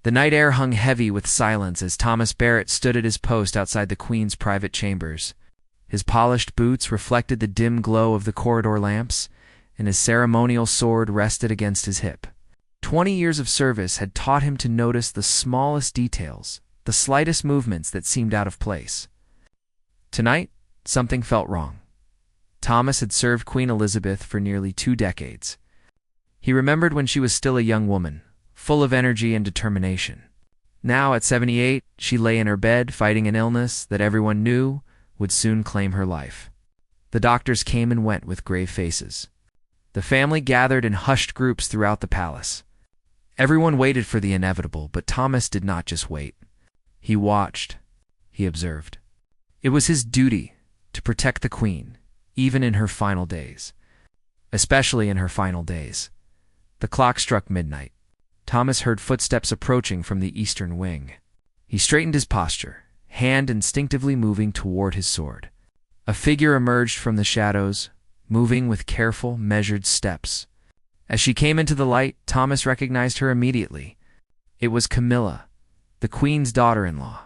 The night air hung heavy with silence as Thomas Barrett stood at his post outside the Queen's private chambers. His polished boots reflected the dim glow of the corridor lamps, and his ceremonial sword rested against his hip. 20 years of service had taught him to notice the smallest details, the slightest movements that seemed out of place. Tonight, something felt wrong. Thomas had served Queen Elizabeth for nearly 2 decades. He remembered when she was still a young woman, full of energy and determination. Now, at 78, she lay in her bed fighting an illness that everyone knew would soon claim her life. The doctors came and went with grave faces. The family gathered in hushed groups throughout the palace. Everyone waited for the inevitable, but Thomas did not just wait. He watched. He observed. It was his duty to protect the Queen, even in her final days. Especially in her final days. The clock struck midnight. Thomas heard footsteps approaching from the eastern wing. He straightened his posture, hand instinctively moving toward his sword. A figure emerged from the shadows, moving with careful, measured steps. As she came into the light, Thomas recognized her immediately. It was Camilla, the Queen's daughter-in-law,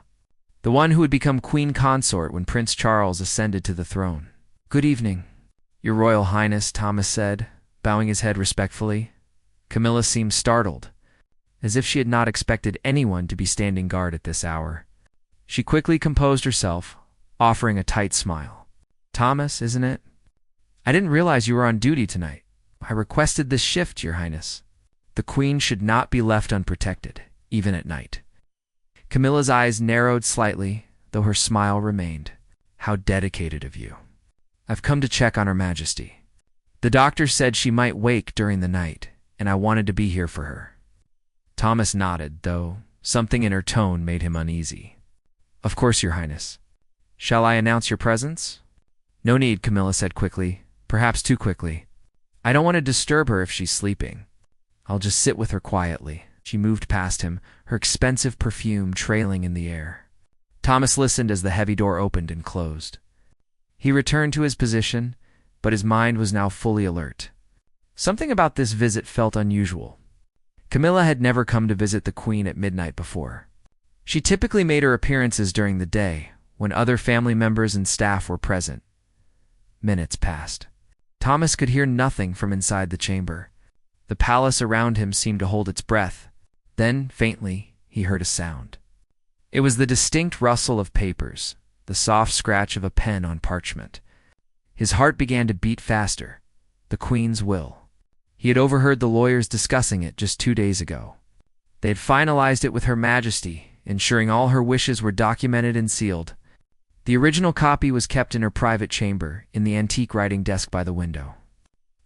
the one who would become Queen Consort when Prince Charles ascended to the throne. "Good evening, Your Royal Highness," Thomas said, bowing his head respectfully. Camilla seemed startled, as if she had not expected anyone to be standing guard at this hour. She quickly composed herself, offering a tight smile. "Thomas, isn't it? I didn't realize you were on duty tonight. I requested this shift, Your Highness. The Queen should not be left unprotected, even at night." Camilla's eyes narrowed slightly, though her smile remained. "How dedicated of you. I've come to check on Her Majesty. The doctor said she might wake during the night, and I wanted to be here for her." Thomas nodded, though something in her tone made him uneasy. "Of course, Your Highness. Shall I announce your presence?" "No need," Camilla said quickly, perhaps too quickly. "I don't want to disturb her if she's sleeping. I'll just sit with her quietly." She moved past him, her expensive perfume trailing in the air. Thomas listened as the heavy door opened and closed. He returned to his position, but his mind was now fully alert. Something about this visit felt unusual. Camilla had never come to visit the Queen at midnight before. She typically made her appearances during the day, when other family members and staff were present. Minutes passed. Thomas could hear nothing from inside the chamber. The palace around him seemed to hold its breath. Then, faintly, he heard a sound. It was the distinct rustle of papers, the soft scratch of a pen on parchment. His heart began to beat faster. The Queen's will. He had overheard the lawyers discussing it just 2 days ago. They had finalized it with Her Majesty, ensuring all her wishes were documented and sealed. The original copy was kept in her private chamber, in the antique writing desk by the window.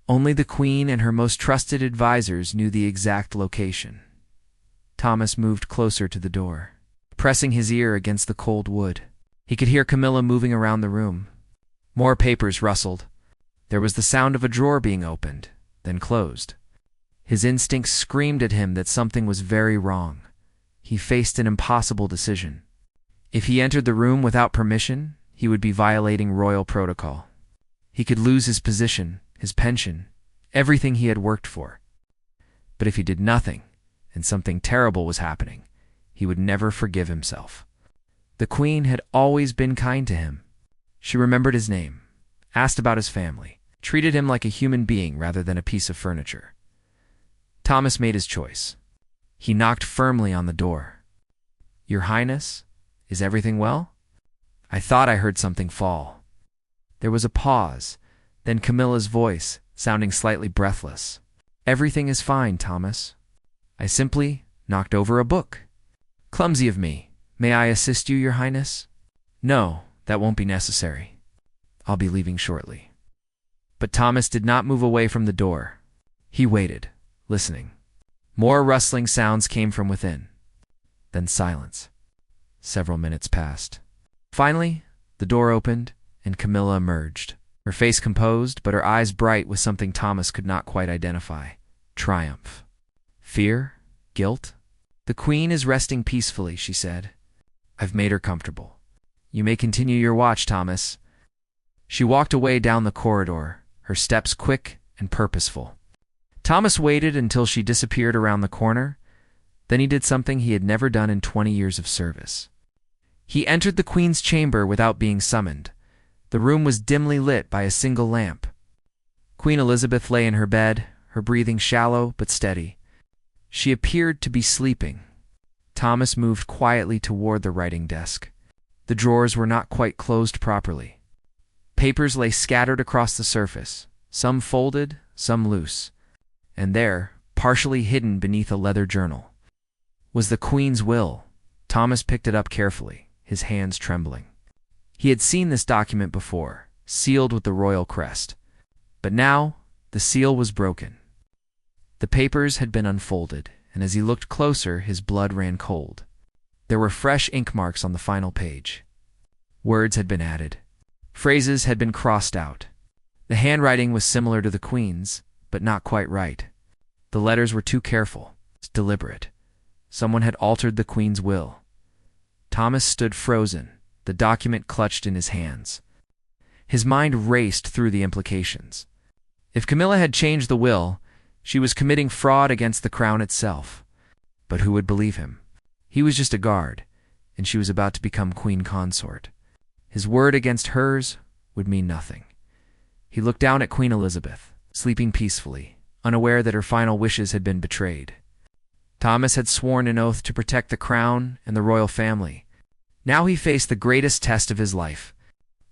Only the Queen and her most trusted advisors knew the exact location. Thomas moved closer to the door, pressing his ear against the cold wood. He could hear Camilla moving around the room. More papers rustled. There was the sound of a drawer being opened, then closed. His instincts screamed at him that something was very wrong. He faced an impossible decision. If he entered the room without permission, he would be violating royal protocol. He could lose his position, his pension, everything he had worked for. But if he did nothing, and something terrible was happening, he would never forgive himself. The Queen had always been kind to him. She remembered his name, asked about his family, treated him like a human being rather than a piece of furniture. Thomas made his choice. He knocked firmly on the door. "Your Highness, is everything well? I thought I heard something fall." There was a pause, then Camilla's voice, sounding slightly breathless. "Everything is fine, Thomas. I simply knocked over a book. Clumsy of me. May I assist you, Your Highness?" "No, that won't be necessary. I'll be leaving shortly." But Thomas did not move away from the door. He waited, listening. More rustling sounds came from within. Then silence. Several minutes passed. Finally, the door opened, and Camilla emerged, her face composed, but her eyes bright with something Thomas could not quite identify. Triumph. Fear? Guilt? "The Queen is resting peacefully," she said. "I've made her comfortable. You may continue your watch, Thomas." She walked away down the corridor, her steps quick and purposeful. Thomas waited until she disappeared around the corner, Then he did something he had never done in 20 years of service. He entered the Queen's chamber without being summoned. The room was dimly lit by a single lamp. Queen Elizabeth lay in her bed, her breathing shallow but steady. She appeared to be sleeping. Thomas moved quietly toward the writing desk. The drawers were not quite closed properly. Papers lay scattered across the surface, some folded, some loose. And there, partially hidden beneath a leather journal, was the Queen's will. Thomas picked it up carefully, his hands trembling. He had seen this document before, sealed with the royal crest. But now, the seal was broken. The papers had been unfolded, and as he looked closer, his blood ran cold. There were fresh ink marks on the final page. Words had been added. Phrases had been crossed out. The handwriting was similar to the Queen's, but not quite right. The letters were too careful, deliberate. Someone had altered the Queen's will. Thomas stood frozen, the document clutched in his hands. His mind raced through the implications. If Camilla had changed the will, she was committing fraud against the crown itself. But who would believe him? He was just a guard, and she was about to become queen consort. His word against hers would mean nothing. He looked down at Queen Elizabeth, sleeping peacefully, unaware that her final wishes had been betrayed. Thomas had sworn an oath to protect the crown and the royal family. Now he faced the greatest test of his life.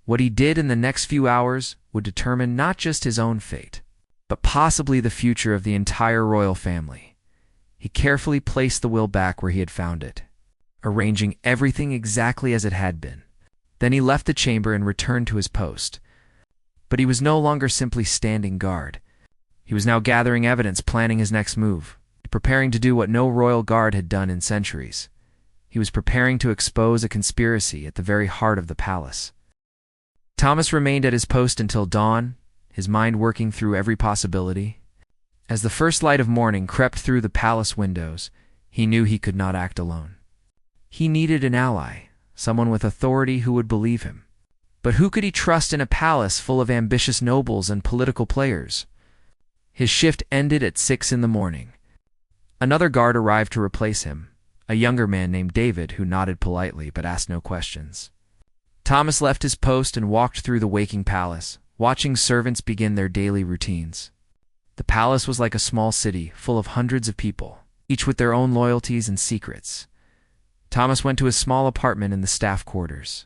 What he did in the next few hours would determine not just his own fate, but possibly the future of the entire royal family. He carefully placed the will back where he had found it, arranging everything exactly as it had been. Then he left the chamber and returned to his post. But he was no longer simply standing guard. He was now gathering evidence, planning his next move, preparing to do what no royal guard had done in centuries. He was preparing to expose a conspiracy at the very heart of the palace. Thomas remained at his post until dawn, his mind working through every possibility. As the first light of morning crept through the palace windows, he knew he could not act alone. He needed an ally, someone with authority who would believe him. But who could he trust in a palace full of ambitious nobles and political players? His shift ended at 6 in the morning. Another guard arrived to replace him, a younger man named David who nodded politely but asked no questions. Thomas left his post and walked through the waking palace, watching servants begin their daily routines. The palace was like a small city, full of hundreds of people, each with their own loyalties and secrets. Thomas went to his small apartment in the staff quarters.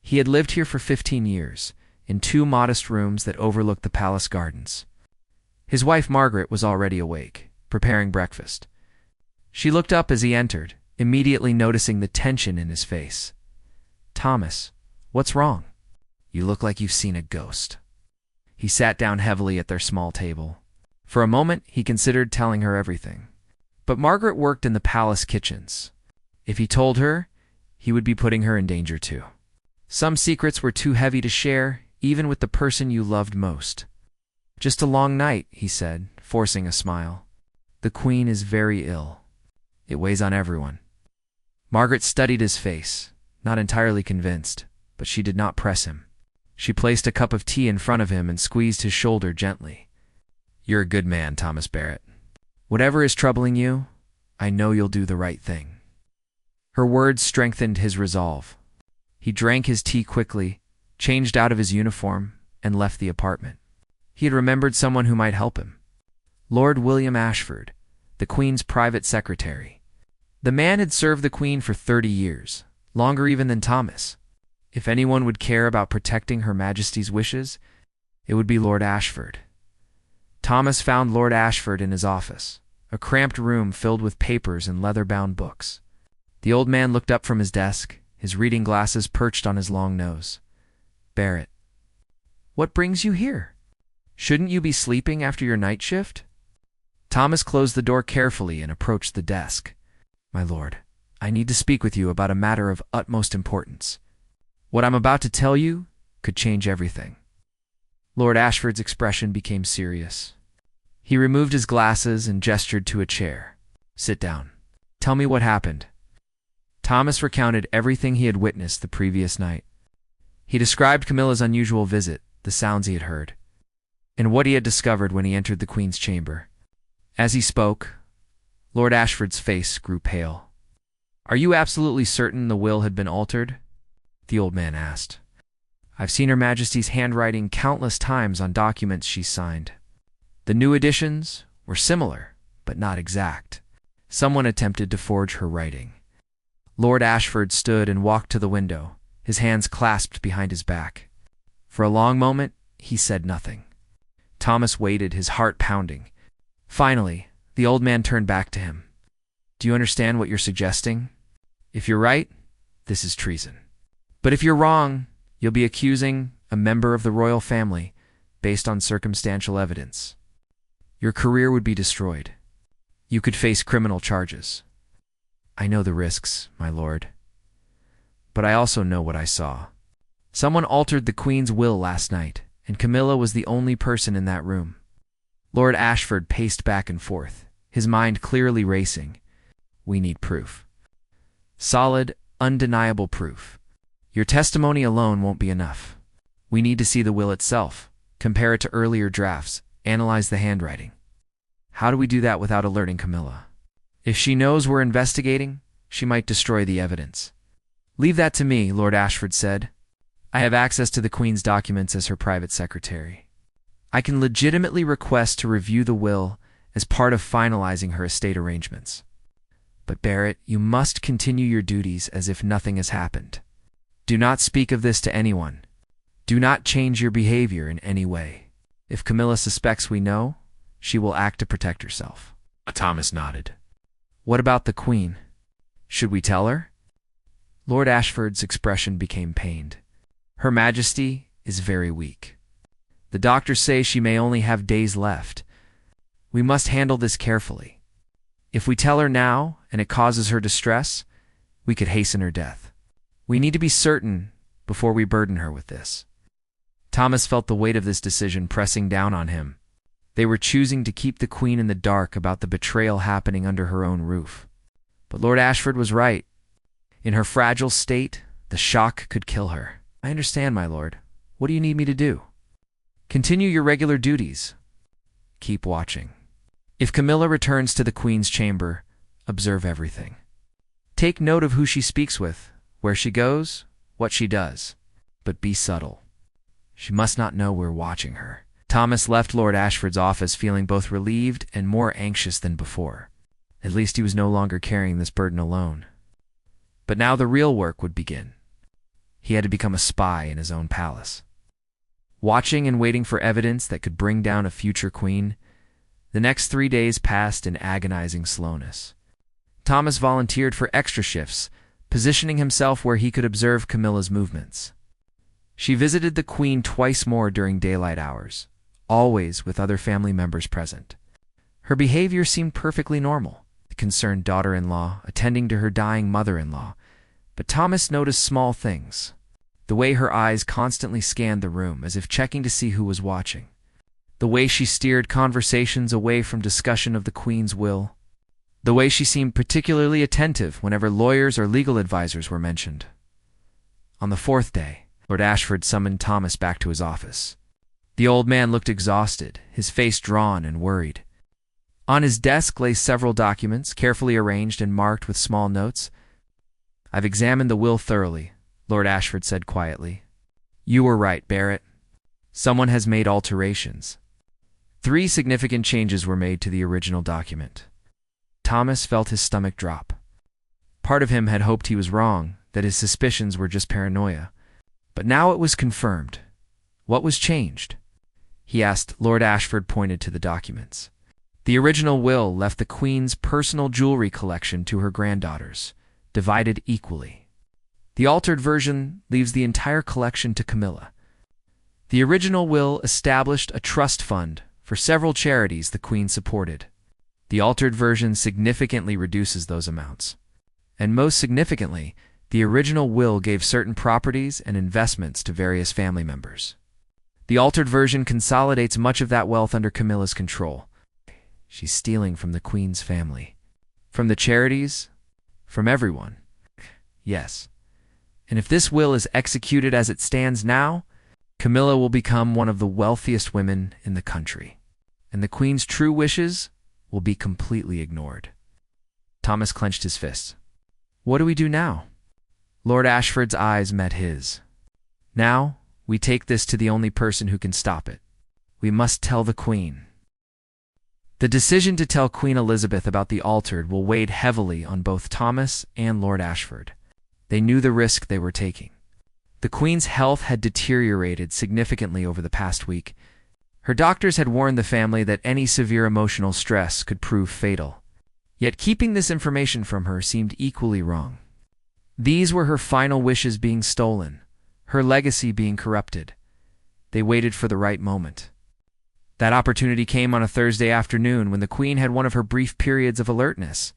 He had lived here for 15 years, in 2 modest rooms that overlooked the palace gardens. His wife Margaret was already awake, preparing breakfast. She looked up as he entered, immediately noticing the tension in his face. "Thomas, what's wrong? You look like you've seen a ghost." He sat down heavily at their small table. For a moment, he considered telling her everything. But Margaret worked in the palace kitchens. If he told her, he would be putting her in danger too. Some secrets were too heavy to share, even with the person you loved most. "Just a long night," he said, forcing a smile. "The Queen is very ill. It weighs on everyone." Margaret studied his face, not entirely convinced, but she did not press him. She placed a cup of tea in front of him and squeezed his shoulder gently. "You're a good man, Thomas Barrett. Whatever is troubling you, I know you'll do the right thing." Her words strengthened his resolve. He drank his tea quickly, changed out of his uniform, and left the apartment. He had remembered someone who might help him. Lord William Ashford, the Queen's private secretary. The man had served the Queen for 30 years, longer even than Thomas. If anyone would care about protecting Her Majesty's wishes, it would be Lord Ashford. Thomas found Lord Ashford in his office, a cramped room filled with papers and leather-bound books. The old man looked up from his desk, his reading glasses perched on his long nose. "Barrett, what brings you here? Shouldn't you be sleeping after your night shift?" Thomas closed the door carefully and approached the desk. "My lord, I need to speak with you about a matter of utmost importance. What I'm about to tell you could change everything." Lord Ashford's expression became serious. He removed his glasses and gestured to a chair. "Sit down. Tell me what happened." Thomas recounted everything he had witnessed the previous night. He described Camilla's unusual visit, the sounds he had heard, and what he had discovered when he entered the Queen's chamber. As he spoke, Lord Ashford's face grew pale. "Are you absolutely certain the will had been altered?" the old man asked. "I've seen Her Majesty's handwriting countless times on documents she signed. The new editions were similar, but not exact. Someone attempted to forge her writing." Lord Ashford stood and walked to the window, his hands clasped behind his back. For a long moment, he said nothing. Thomas waited, his heart pounding. Finally, the old man turned back to him. "Do you understand what you're suggesting? If you're right, this is treason. But if you're wrong, you'll be accusing a member of the royal family based on circumstantial evidence. Your career would be destroyed. You could face criminal charges. I know the risks, my lord. But I also know what I saw. Someone altered the Queen's will last night, and Camilla was the only person in that room." Lord Ashford paced back and forth, his mind clearly racing. "We need proof. Solid, undeniable proof. Your testimony alone won't be enough. We need to see the will itself, compare it to earlier drafts, analyze the handwriting. How do we do that without alerting Camilla? If she knows we're investigating, she might destroy the evidence." "Leave that to me," Lord Ashford said. "I have access to the Queen's documents as her private secretary. I can legitimately request to review the will as part of finalizing her estate arrangements. But Barrett, you must continue your duties as if nothing has happened. Do not speak of this to anyone. Do not change your behavior in any way. If Camilla suspects we know, she will act to protect herself." Thomas nodded. "What about the Queen? Should we tell her?" Lord Ashford's expression became pained. "Her Majesty is very weak. The doctors say she may only have days left. We must handle this carefully. If we tell her now and it causes her distress, we could hasten her death. We need to be certain before we burden her with this." Thomas felt the weight of this decision pressing down on him. They were choosing to keep the Queen in the dark about the betrayal happening under her own roof. But Lord Ashford was right. In her fragile state, the shock could kill her. "I understand, my lord. What do you need me to do?" "Continue your regular duties. Keep watching. If Camilla returns to the Queen's chamber, observe everything. Take note of who she speaks with, where she goes, what she does. But be subtle. She must not know we're watching her." Thomas left Lord Ashford's office feeling both relieved and more anxious than before. At least he was no longer carrying this burden alone. But now the real work would begin. He had to become a spy in his own palace. Watching and waiting for evidence that could bring down a future queen, the next 3 days passed in agonizing slowness. Thomas volunteered for extra shifts, positioning himself where he could observe Camilla's movements. She visited the Queen twice more during daylight hours, always with other family members present. Her behavior seemed perfectly normal, the concerned daughter-in-law attending to her dying mother-in-law, but Thomas noticed small things. The way her eyes constantly scanned the room as if checking to see who was watching. The way she steered conversations away from discussion of the Queen's will. The way she seemed particularly attentive whenever lawyers or legal advisors were mentioned. On the 4th day, Lord Ashford summoned Thomas back to his office. The old man looked exhausted, his face drawn and worried. On his desk lay several documents, carefully arranged and marked with small notes. "I've examined the will thoroughly," Lord Ashford said quietly. "You were right, Barrett. Someone has made alterations." 3 significant changes were made to the original document. Thomas felt his stomach drop. Part of him had hoped he was wrong, that his suspicions were just paranoia. But now it was confirmed. What was changed? He asked. Lord Ashford pointed to the documents. The original will left the Queen's personal jewelry collection to her granddaughters, divided equally. The altered version leaves the entire collection to Camilla. The original will established a trust fund for several charities the Queen supported. The altered version significantly reduces those amounts. And most significantly, the original will gave certain properties and investments to various family members. The altered version consolidates much of that wealth under Camilla's control. She's stealing from the Queen's family. From the charities, from everyone. Yes. And if this will is executed as it stands now, Camilla will become one of the wealthiest women in the country. And the Queen's true wishes will be completely ignored. Thomas clenched his fists. What do we do now? Lord Ashford's eyes met his. Now, we take this to the only person who can stop it. We must tell the Queen. The decision to tell Queen Elizabeth about the altered will weigh heavily on both Thomas and Lord Ashford. They knew the risk they were taking. The Queen's health had deteriorated significantly over the past week. Her doctors had warned the family that any severe emotional stress could prove fatal. Yet keeping this information from her seemed equally wrong. These were her final wishes being stolen, her legacy being corrupted. They waited for the right moment. That opportunity came on a Thursday afternoon when the Queen had one of her brief periods of alertness.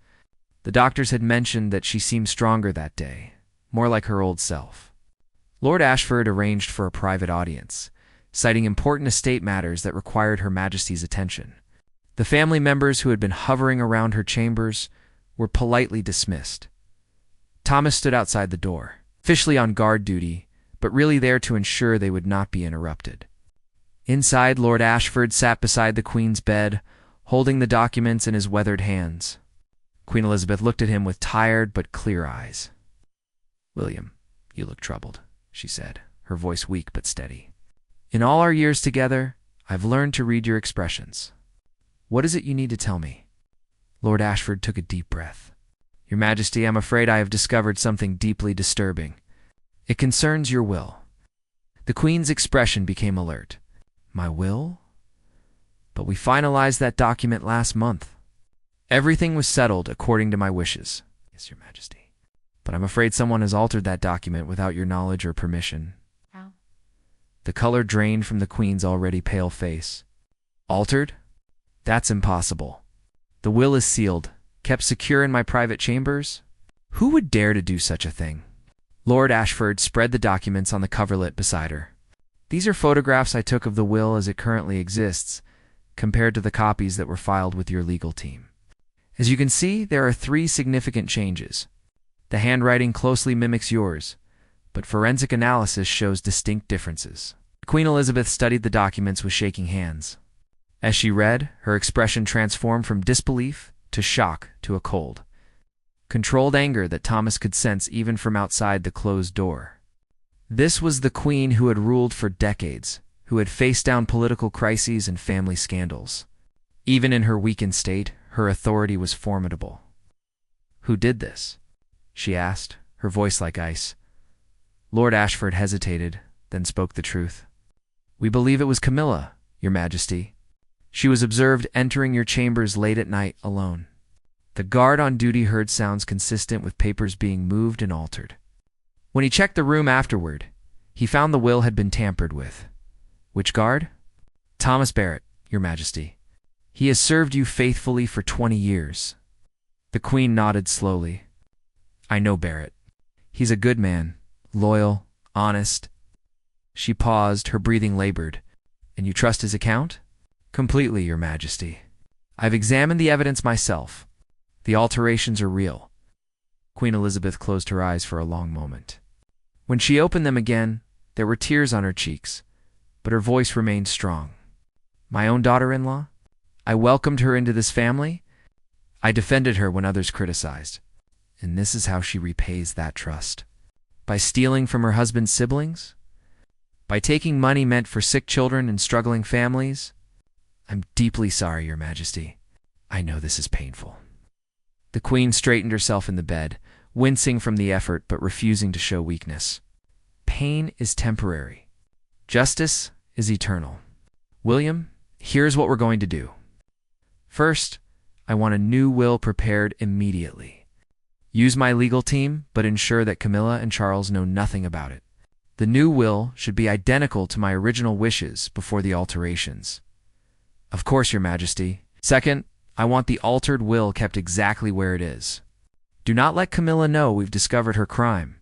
The doctors had mentioned that she seemed stronger that day, more like her old self. Lord Ashford arranged for a private audience, citing important estate matters that required Her Majesty's attention. The family members who had been hovering around her chambers were politely dismissed. Thomas stood outside the door, officially on guard duty, but really there to ensure they would not be interrupted. Inside, Lord Ashford sat beside the Queen's bed, holding the documents in his weathered hands. Queen Elizabeth looked at him with tired but clear eyes. "William, you look troubled," she said, her voice weak but steady. "In all our years together, I've learned to read your expressions. What is it you need to tell me?" Lord Ashford took a deep breath. "Your Majesty, I'm afraid I have discovered something deeply disturbing. It concerns your will." The Queen's expression became alert. "My will? But we finalized that document last month. Everything was settled according to my wishes." "Yes, Your Majesty. But I'm afraid someone has altered that document without your knowledge or permission." How? The color drained from the Queen's already pale face. "Altered? That's impossible. The will is sealed, kept secure in my private chambers. Who would dare to do such a thing?" Lord Ashford spread the documents on the coverlet beside her. "These are photographs I took of the will as it currently exists, compared to the copies that were filed with your legal team. As you can see, there are 3 significant changes. The handwriting closely mimics yours, but forensic analysis shows distinct differences." Queen Elizabeth studied the documents with shaking hands. As she read, her expression transformed from disbelief to shock to a cold, controlled anger that Thomas could sense even from outside the closed door. This was the Queen who had ruled for decades, who had faced down political crises and family scandals. Even in her weakened state, her authority was formidable. "Who did this?" she asked, her voice like ice. Lord Ashford hesitated, then spoke the truth. "We believe it was Camilla, Your Majesty. She was observed entering your chambers late at night alone. The guard on duty heard sounds consistent with papers being moved and altered. When he checked the room afterward, he found the will had been tampered with." "Which guard?" "Thomas Barrett, Your Majesty. He has served you faithfully for 20 years. The Queen nodded slowly. "I know Barrett. He's a good man, loyal, honest." She paused, her breathing labored. "And you trust his account?" "Completely, Your Majesty. I've examined the evidence myself. The alterations are real." Queen Elizabeth closed her eyes for a long moment. When she opened them again, there were tears on her cheeks, but her voice remained strong. "My own daughter-in-law? I welcomed her into this family. I defended her when others criticized. And this is how she repays that trust. By stealing from her husband's siblings? By taking money meant for sick children and struggling families? I'm deeply sorry, Your Majesty. I know this is painful." The Queen straightened herself in the bed, wincing from the effort but refusing to show weakness. "Pain is temporary. Justice is eternal. William, here's what we're going to do. First, I want a new will prepared immediately. Use my legal team, but ensure that Camilla and Charles know nothing about it. The new will should be identical to my original wishes before the alterations." "Of course, Your Majesty." "Second, I want the altered will kept exactly where it is. Do not let Camilla know we've discovered her crime.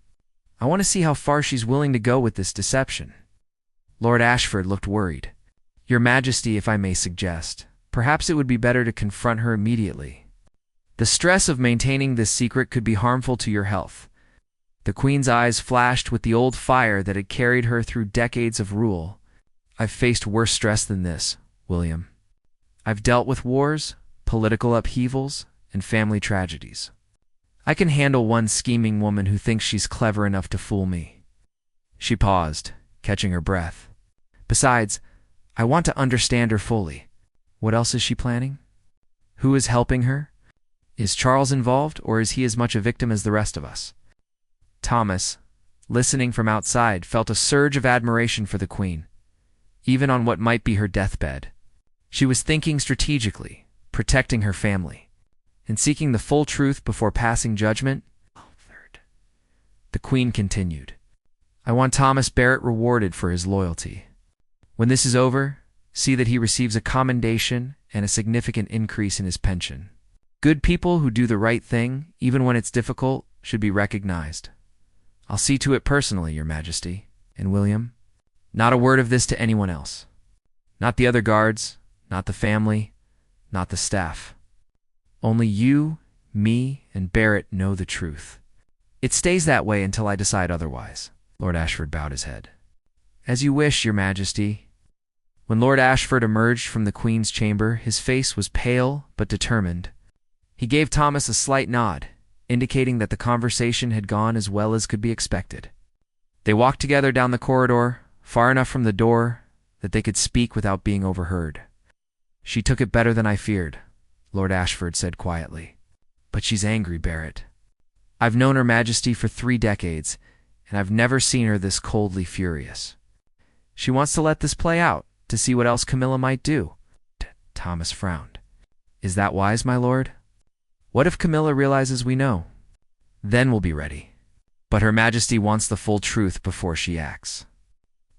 I want to see how far she's willing to go with this deception." Lord Ashford looked worried. "Your Majesty, if I may suggest, perhaps it would be better to confront her immediately. The stress of maintaining this secret could be harmful to your health." The Queen's eyes flashed with the old fire that had carried her through decades of rule. "I've faced worse stress than this, William. I've dealt with wars, political upheavals, and family tragedies. I can handle one scheming woman who thinks she's clever enough to fool me." She paused, catching her breath. "Besides, I want to understand her fully. What else is she planning? Who is helping her? Is Charles involved, or is he as much a victim as the rest of us?" Thomas, listening from outside, felt a surge of admiration for the Queen, even on what might be her deathbed. She was thinking strategically, protecting her family, and seeking the full truth before passing judgment. The Queen continued, "I want Thomas Barrett rewarded for his loyalty. When this is over, see that he receives a commendation and a significant increase in his pension. Good people who do the right thing, even when it's difficult, should be recognized. I'll see to it personally, Your Majesty. And William, not a word of this to anyone else. Not the other guards, not the family, not the staff. Only you, me, and Barrett know the truth. It stays that way until I decide otherwise." Lord Ashford bowed his head. "As you wish, Your Majesty." When Lord Ashford emerged from the Queen's chamber, his face was pale but determined. He gave Thomas a slight nod, indicating that the conversation had gone as well as could be expected. They walked together down the corridor, far enough from the door that they could speak without being overheard. "She took it better than I feared," Lord Ashford said quietly. "But she's angry, Barrett. I've known Her Majesty for 3 decades, and I've never seen her this coldly furious. She wants to let this play out, to see what else Camilla might do." Thomas frowned. "Is that wise, my lord? What if Camilla realizes we know? Then we'll be ready. But Her Majesty wants the full truth before she acts.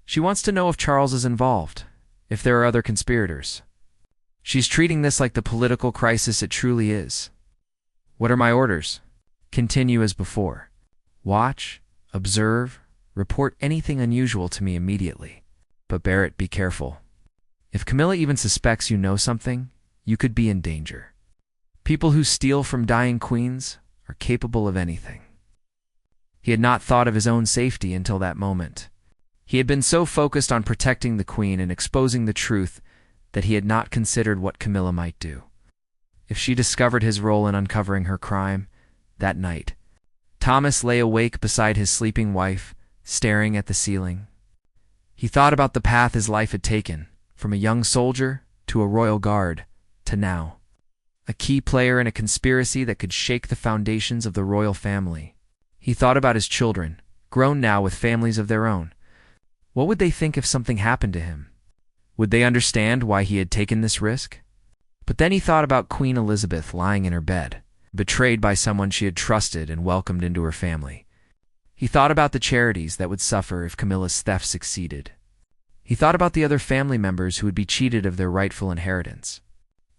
She wants to know if Charles is involved, if there are other conspirators. She's treating this like the political crisis it truly is. What are my orders? Continue as before. Watch, observe, report anything unusual to me immediately. But Barrett, be careful. If Camilla even suspects you know something, you could be in danger. People who steal from dying queens are capable of anything." He had not thought of his own safety until that moment. He had been so focused on protecting the Queen and exposing the truth that he had not considered what Camilla might do. If she discovered his role in uncovering her crime, that night, Thomas lay awake beside his sleeping wife, staring at the ceiling. He thought about the path his life had taken, from a young soldier to a royal guard, to now, a key player in a conspiracy that could shake the foundations of the royal family. He thought about his children, grown now with families of their own. What would they think if something happened to him? Would they understand why he had taken this risk? But then he thought about Queen Elizabeth lying in her bed, betrayed by someone she had trusted and welcomed into her family. He thought about the charities that would suffer if Camilla's theft succeeded. He thought about the other family members who would be cheated of their rightful inheritance.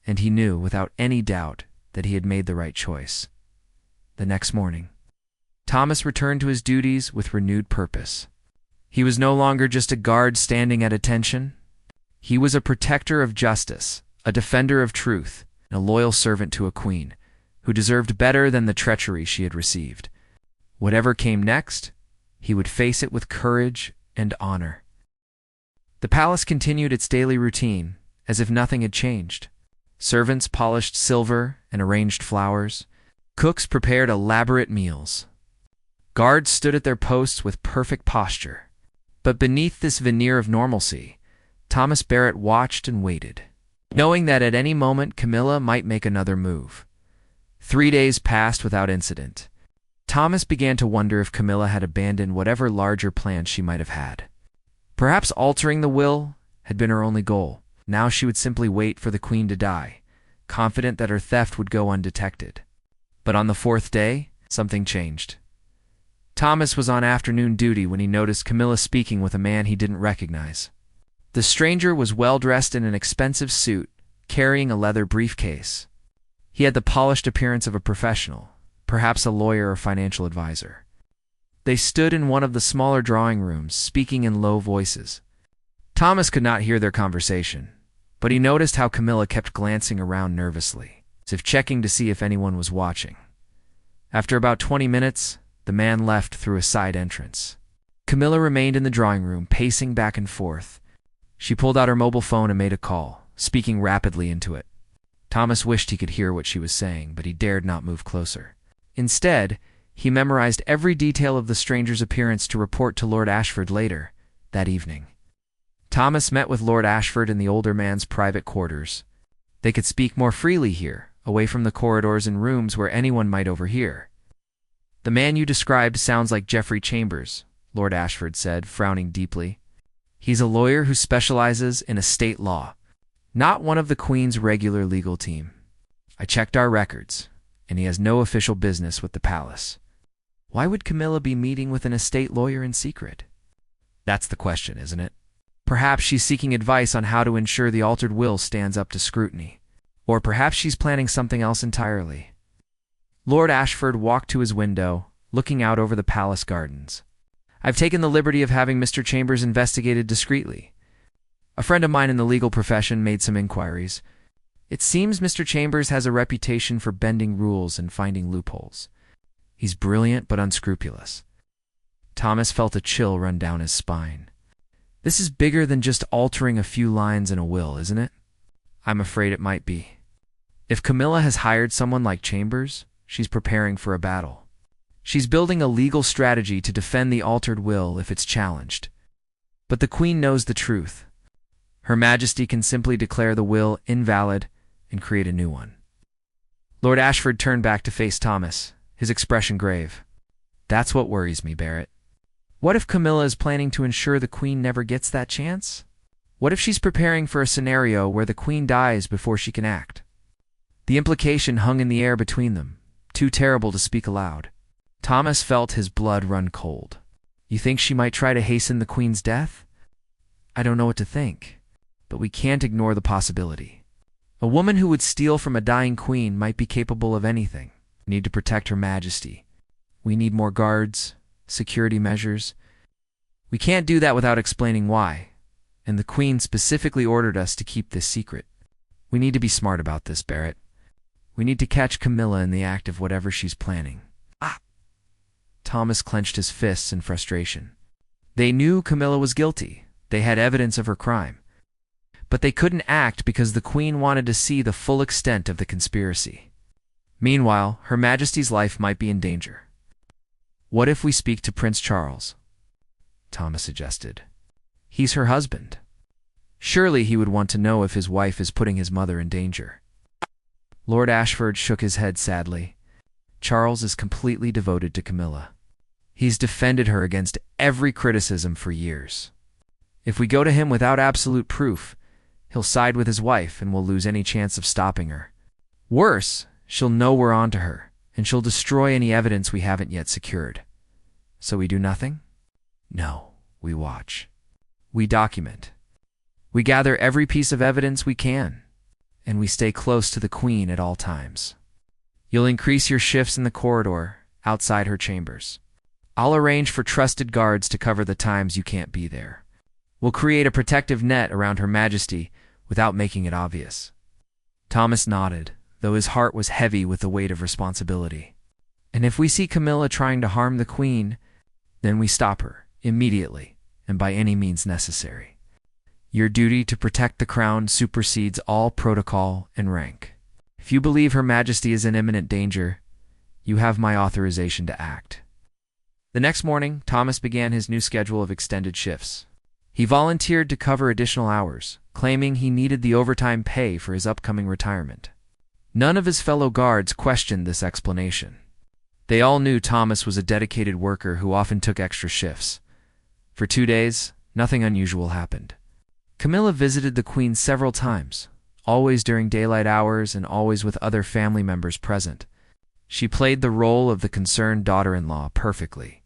And he knew, without any doubt, that he had made the right choice. The next morning, Thomas returned to his duties with renewed purpose. He was no longer just a guard standing at attention. He was a protector of justice, a defender of truth, and a loyal servant to a queen who deserved better than the treachery she had received. Whatever came next, he would face it with courage and honor. The palace continued its daily routine, as if nothing had changed. Servants polished silver and arranged flowers. Cooks prepared elaborate meals. Guards stood at their posts with perfect posture. But beneath this veneer of normalcy, Thomas Barrett watched and waited, knowing that at any moment Camilla might make another move. 3 days passed without incident. Thomas began to wonder if Camilla had abandoned whatever larger plans she might have had. Perhaps altering the will had been her only goal. Now she would simply wait for the Queen to die, confident that her theft would go undetected. But on the 4th day, something changed. Thomas was on afternoon duty when he noticed Camilla speaking with a man he didn't recognize. The stranger was well-dressed in an expensive suit, carrying a leather briefcase. He had the polished appearance of a professional, perhaps a lawyer or financial advisor. They stood in one of the smaller drawing rooms, speaking in low voices. Thomas could not hear their conversation, but he noticed how Camilla kept glancing around nervously, as if checking to see if anyone was watching. After about 20 minutes, the man left through a side entrance. Camilla remained in the drawing room, pacing back and forth. She pulled out her mobile phone and made a call, speaking rapidly into it. Thomas wished he could hear what she was saying, but he dared not move closer. Instead, he memorized every detail of the stranger's appearance to report to Lord Ashford later, that evening. Thomas met with Lord Ashford in the older man's private quarters. They could speak more freely here, away from the corridors and rooms where anyone might overhear. "The man you described sounds like Geoffrey Chambers," Lord Ashford said, frowning deeply. "He's a lawyer who specializes in estate law, not one of the Queen's regular legal team. I checked our records, and he has no official business with the palace." Why would Camilla be meeting with an estate lawyer in secret? That's the question, isn't it? Perhaps she's seeking advice on how to ensure the altered will stands up to scrutiny. Or perhaps she's planning something else entirely. Lord Ashford walked to his window, looking out over the palace gardens. "I've taken the liberty of having Mr. Chambers investigated discreetly. A friend of mine in the legal profession made some inquiries. It seems Mr. Chambers has a reputation for bending rules and finding loopholes. He's brilliant but unscrupulous." Thomas felt a chill run down his spine. This is bigger than just altering a few lines in a will, isn't it? I'm afraid it might be. If Camilla has hired someone like Chambers, she's preparing for a battle. She's building a legal strategy to defend the altered will if it's challenged. But the Queen knows the truth. Her Majesty can simply declare the will invalid and create a new one. Lord Ashford turned back to face Thomas, his expression grave. "That's what worries me, Barrett. What if Camilla is planning to ensure the Queen never gets that chance? What if she's preparing for a scenario where the Queen dies before she can act?" The implication hung in the air between them, too terrible to speak aloud. Thomas felt his blood run cold. "You think she might try to hasten the Queen's death?" "I don't know what to think, but we can't ignore the possibility. A woman who would steal from a dying queen might be capable of anything. We need to protect Her Majesty. We need more guards, security measures. We can't do that without explaining why, and the Queen specifically ordered us to keep this secret. We need to be smart about this, Barrett. We need to catch Camilla in the act of whatever she's planning." "Ah!" Thomas clenched his fists in frustration. They knew Camilla was guilty. They had evidence of her crime. But they couldn't act because the Queen wanted to see the full extent of the conspiracy. Meanwhile, Her Majesty's life might be in danger. "What if we speak to Prince Charles?" Thomas suggested. "He's her husband. Surely he would want to know if his wife is putting his mother in danger." Lord Ashford shook his head sadly. "Charles is completely devoted to Camilla. He's defended her against every criticism for years. If we go to him without absolute proof, he'll side with his wife and we'll lose any chance of stopping her. Worse, she'll know we're onto her, and she'll destroy any evidence we haven't yet secured. So we do nothing? No, we watch. We document. We gather every piece of evidence we can, and we stay close to the Queen at all times. You'll increase your shifts in the corridor, outside her chambers. I'll arrange for trusted guards to cover the times you can't be there. We'll create a protective net around Her Majesty without making it obvious." Thomas nodded, though his heart was heavy with the weight of responsibility. "And if we see Camilla trying to harm the Queen, then we stop her, immediately, and by any means necessary. Your duty to protect the crown supersedes all protocol and rank. If you believe Her Majesty is in imminent danger, you have my authorization to act." The next morning, Thomas began his new schedule of extended shifts. He volunteered to cover additional hours, claiming he needed the overtime pay for his upcoming retirement. None of his fellow guards questioned this explanation. They all knew Thomas was a dedicated worker who often took extra shifts. For 2 days, nothing unusual happened. Camilla visited the Queen several times, always during daylight hours and always with other family members present. She played the role of the concerned daughter-in-law perfectly.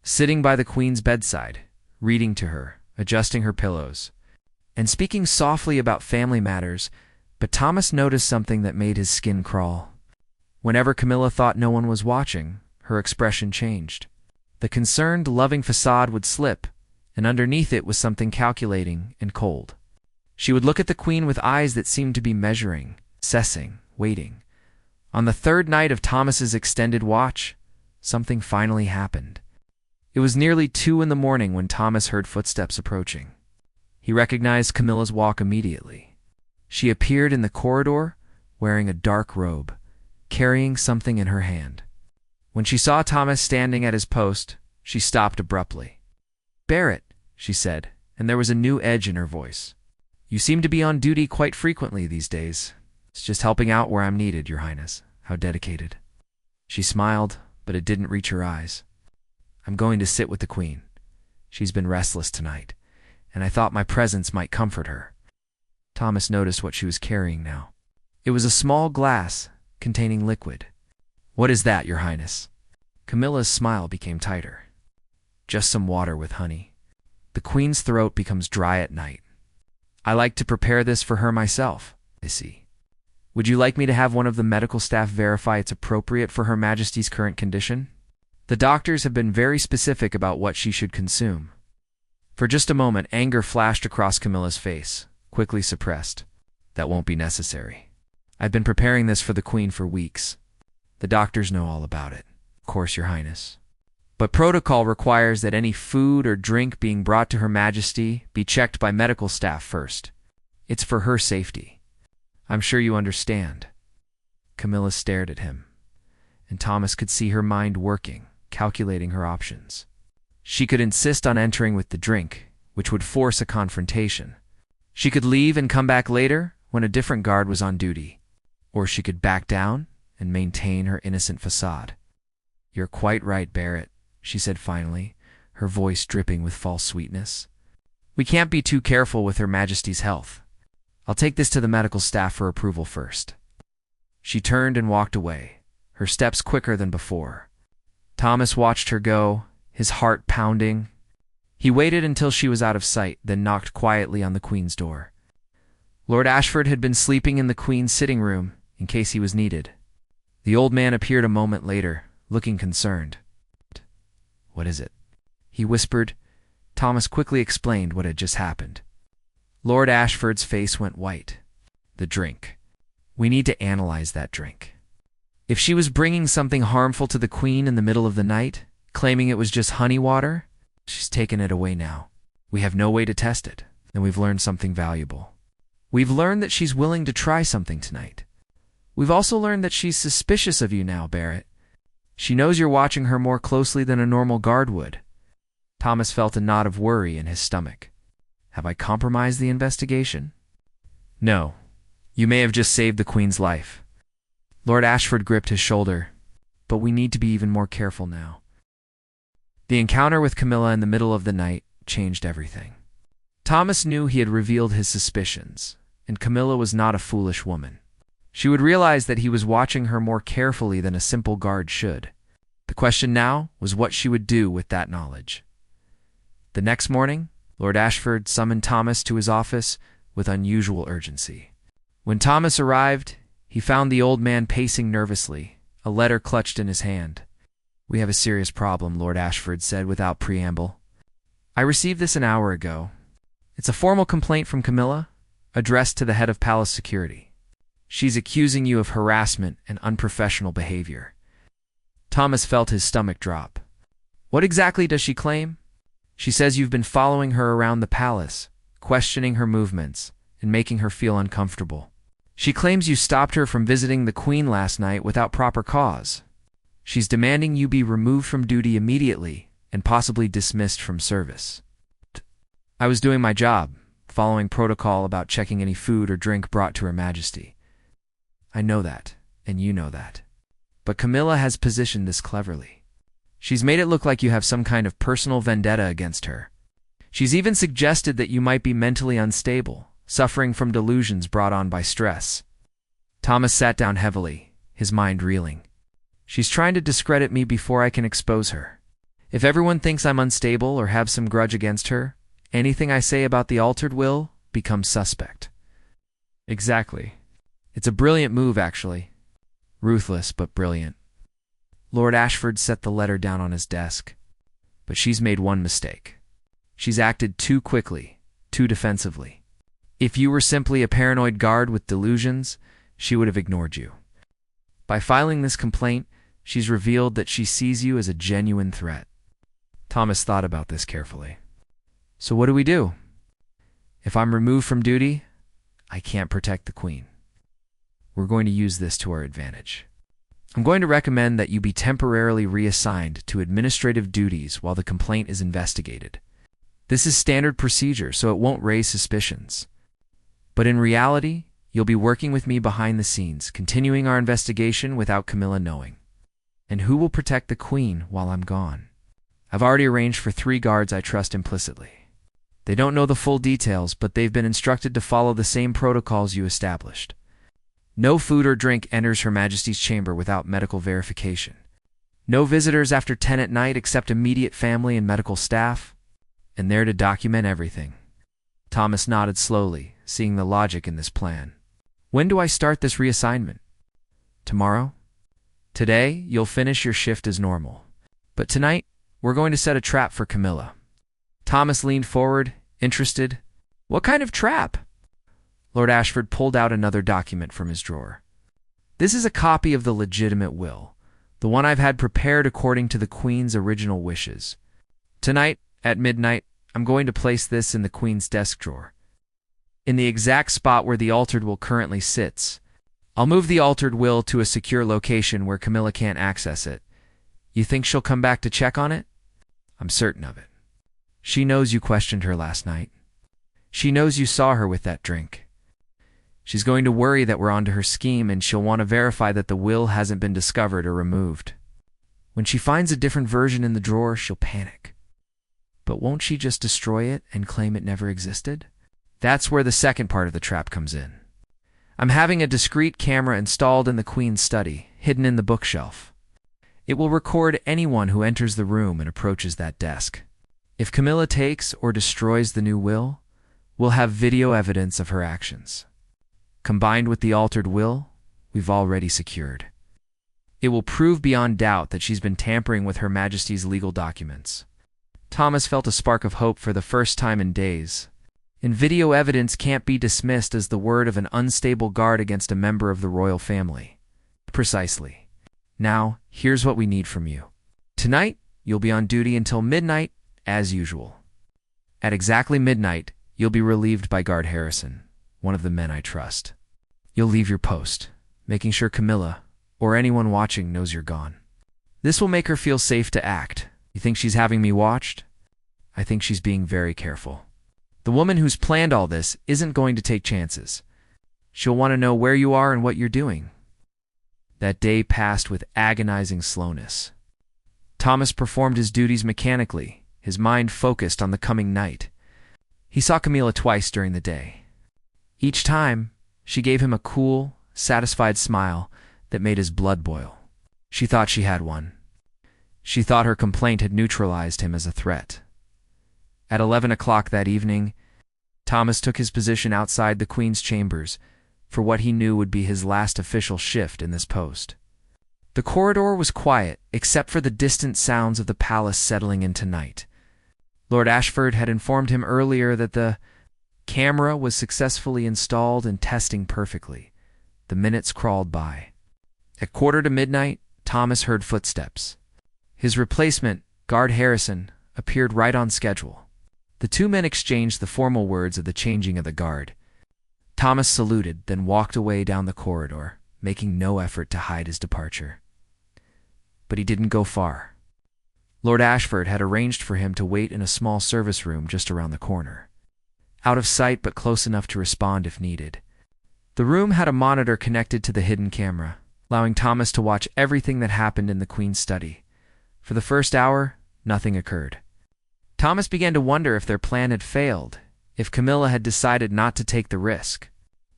Sitting by the Queen's bedside, reading to her, adjusting her pillows, and speaking softly about family matters, but Thomas noticed something that made his skin crawl. Whenever Camilla thought no one was watching, her expression changed. The concerned, loving facade would slip, and underneath it was something calculating and cold. She would look at the Queen with eyes that seemed to be measuring, assessing, waiting. On the third night of Thomas's extended watch, something finally happened. It was nearly 2 in the morning when Thomas heard footsteps approaching. He recognized Camilla's walk immediately. She appeared in the corridor, wearing a dark robe, carrying something in her hand. When she saw Thomas standing at his post, she stopped abruptly. "Barrett," she said, and there was a new edge in her voice. "You seem to be on duty quite frequently these days." "It's just helping out where I'm needed, Your Highness." "How dedicated." She smiled, but it didn't reach her eyes. "I'm going to sit with the Queen. She's been restless tonight, and I thought my presence might comfort her." Thomas noticed what she was carrying now. It was a small glass containing liquid. "What is that, Your Highness?" Camilla's smile became tighter. "Just some water with honey. The Queen's throat becomes dry at night. I like to prepare this for her myself, I see. Would you like me to have one of the medical staff verify it's appropriate for Her Majesty's current condition? The doctors have been very specific about what she should consume." For just a moment, anger flashed across Camilla's face, quickly suppressed. "That won't be necessary. I've been preparing this for the Queen for weeks. The doctors know all about it, of course, Your Highness. But protocol requires that any food or drink being brought to Her Majesty be checked by medical staff first. It's for her safety. I'm sure you understand." Camilla stared at him, and Thomas could see her mind working, calculating her options. She could insist on entering with the drink, which would force a confrontation. She could leave and come back later when a different guard was on duty. Or she could back down and maintain her innocent facade. "You're quite right, Barrett," she said finally, her voice dripping with false sweetness. "We can't be too careful with Her Majesty's health. I'll take this to the medical staff for approval first." She turned and walked away, her steps quicker than before. Thomas watched her go, his heart pounding. He waited until she was out of sight, then knocked quietly on the Queen's door. Lord Ashford had been sleeping in the Queen's sitting room in case he was needed. The old man appeared a moment later, looking concerned. "What is it?" he whispered. Thomas quickly explained what had just happened. Lord Ashford's face went white. "The drink. We need to analyze that drink. If she was bringing something harmful to the Queen in the middle of the night, claiming it was just honey water, she's taken it away now. We have no way to test it, and we've learned something valuable. We've learned that she's willing to try something tonight. We've also learned that she's suspicious of you now, Barrett. She knows you're watching her more closely than a normal guard would." Thomas felt a knot of worry in his stomach. "Have I compromised the investigation?" "No. You may have just saved the Queen's life." Lord Ashford gripped his shoulder. "But we need to be even more careful now." The encounter with Camilla in the middle of the night changed everything. Thomas knew he had revealed his suspicions, and Camilla was not a foolish woman. She would realize that he was watching her more carefully than a simple guard should. The question now was what she would do with that knowledge. The next morning, Lord Ashford summoned Thomas to his office with unusual urgency. When Thomas arrived, he found the old man pacing nervously, a letter clutched in his hand. "We have a serious problem," Lord Ashford said without preamble. "I received this an hour ago. It's a formal complaint from Camilla, addressed to the head of palace security. She's accusing you of harassment and unprofessional behavior." Thomas felt his stomach drop. "What exactly does she claim?" "She says you've been following her around the palace, questioning her movements, and making her feel uncomfortable. She claims you stopped her from visiting the Queen last night without proper cause. She's demanding you be removed from duty immediately and possibly dismissed from service." "I was doing my job, following protocol about checking any food or drink brought to Her Majesty." "I know that, and you know that. But Camilla has positioned this cleverly. She's made it look like you have some kind of personal vendetta against her. She's even suggested that you might be mentally unstable, suffering from delusions brought on by stress." Thomas sat down heavily, his mind reeling. "She's trying to discredit me before I can expose her. If everyone thinks I'm unstable or have some grudge against her, anything I say about the altered will becomes suspect." "Exactly. It's a brilliant move, actually. Ruthless, but brilliant." Lord Ashford set the letter down on his desk. "But she's made one mistake. She's acted too quickly, too defensively. If you were simply a paranoid guard with delusions, she would have ignored you. By filing this complaint, she's revealed that she sees you as a genuine threat." Thomas thought about this carefully. "So what do we do? If I'm removed from duty, I can't protect the Queen. We're going to use this to our advantage." I'm going to recommend that you be temporarily reassigned to administrative duties while the complaint is investigated. This is standard procedure, so it won't raise suspicions. But in reality, you'll be working with me behind the scenes, continuing our investigation without Camilla knowing. And who will protect the Queen while I'm gone? I've already arranged for 3 guards I trust implicitly. They don't know the full details, but they've been instructed to follow the same protocols you established. No food or drink enters Her Majesty's chamber without medical verification. No visitors after 10 at night except immediate family and medical staff, and they're to document everything. Thomas nodded slowly, seeing the logic in this plan. When do I start this reassignment? Tomorrow? Today, you'll finish your shift as normal. But tonight, we're going to set a trap for Camilla. Thomas leaned forward, interested. What kind of trap? Lord Ashford pulled out another document from his drawer. This is a copy of the legitimate will, the one I've had prepared according to the Queen's original wishes. Tonight, at midnight, I'm going to place this in the Queen's desk drawer, in the exact spot where the altered will currently sits. I'll move the altered will to a secure location where Camilla can't access it. You think she'll come back to check on it? I'm certain of it. She knows you questioned her last night. She knows you saw her with that drink. She's going to worry that we're onto her scheme, and she'll want to verify that the will hasn't been discovered or removed. When she finds a different version in the drawer, she'll panic. But won't she just destroy it and claim it never existed? That's where the second part of the trap comes in. I'm having a discreet camera installed in the Queen's study, hidden in the bookshelf. It will record anyone who enters the room and approaches that desk. If Camilla takes or destroys the new will, we'll have video evidence of her actions. Combined with the altered will, we've already secured. It will prove beyond doubt that she's been tampering with Her Majesty's legal documents. Thomas felt a spark of hope for the first time in days. And video evidence can't be dismissed as the word of an unstable guard against a member of the royal family. Precisely. Now, here's what we need from you. Tonight, you'll be on duty until midnight, as usual. At exactly midnight, you'll be relieved by Guard Harrison, one of the men I trust. You'll leave your post, making sure Camilla, or anyone watching, knows you're gone. This will make her feel safe to act. You think she's having me watched? I think she's being very careful. The woman who's planned all this isn't going to take chances. She'll want to know where you are and what you're doing. That day passed with agonizing slowness. Thomas performed his duties mechanically, his mind focused on the coming night. He saw Camilla twice during the day. Each time, she gave him a cool, satisfied smile that made his blood boil. She thought she had one. She thought her complaint had neutralized him as a threat. At 11 o'clock that evening, Thomas took his position outside the Queen's chambers for what he knew would be his last official shift in this post. The corridor was quiet, except for the distant sounds of the palace settling into night. Lord Ashford had informed him earlier that the camera was successfully installed and testing perfectly. The minutes crawled by. At midnight, Thomas heard footsteps. His replacement, Guard Harrison, appeared right on schedule. The 2 men exchanged the formal words of the changing of the guard. Thomas saluted, then walked away down the corridor, making no effort to hide his departure. But he didn't go far. Lord Ashford had arranged for him to wait in a small service room just around the corner. Out of sight but close enough to respond if needed. The room had a monitor connected to the hidden camera, allowing Thomas to watch everything that happened in the Queen's study. For the first hour, nothing occurred. Thomas began to wonder if their plan had failed, if Camilla had decided not to take the risk.